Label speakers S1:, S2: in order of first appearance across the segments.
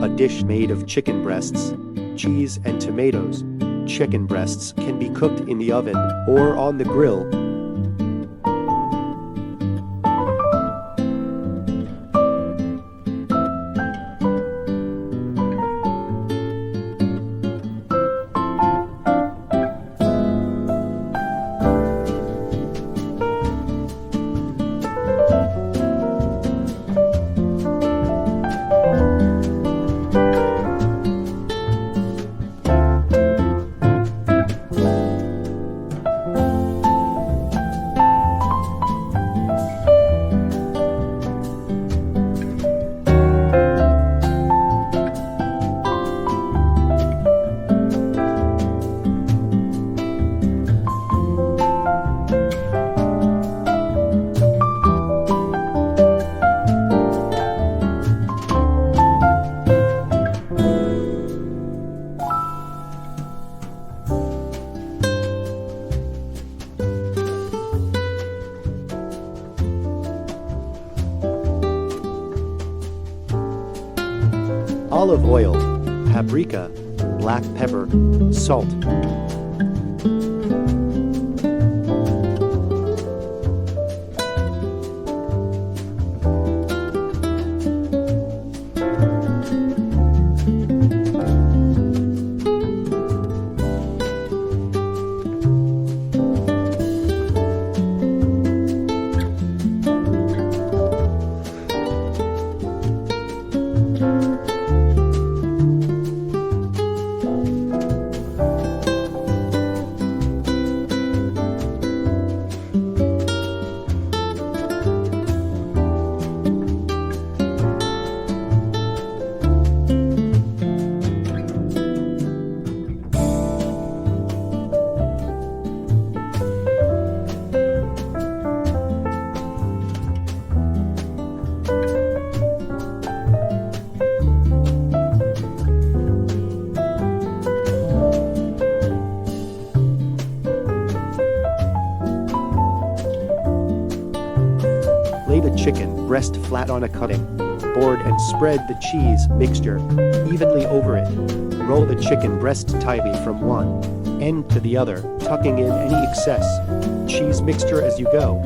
S1: a dish made of chicken breasts, cheese, and tomatoes. Chicken breasts can be cooked in the oven or on the grill. Olive oil, paprika, black pepper, salt. Lay the chicken breast flat on a cutting board and spread the cheese mixture evenly over it. Roll the chicken breast tightly from one end to the other, tucking in any excess cheese mixture as you go.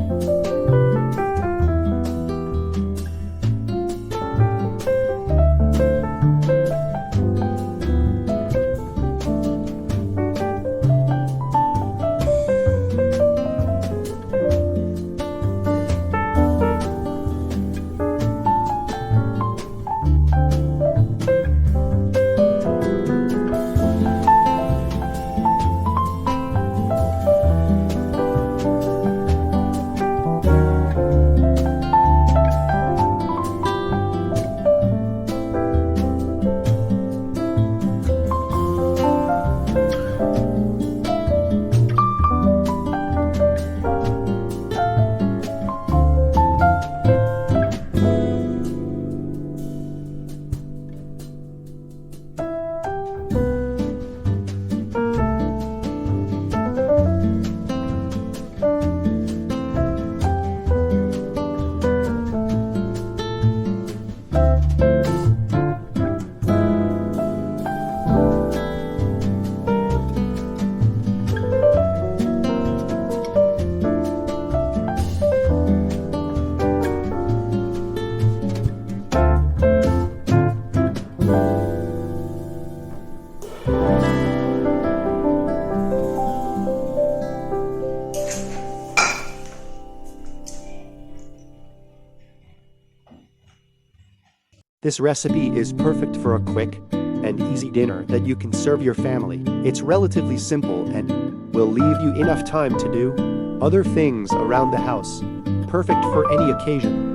S1: This recipe is perfect for a quick and easy dinner that you can serve your family. It's relatively simple and will leave you enough time to do other things around the house. Perfect for any occasion.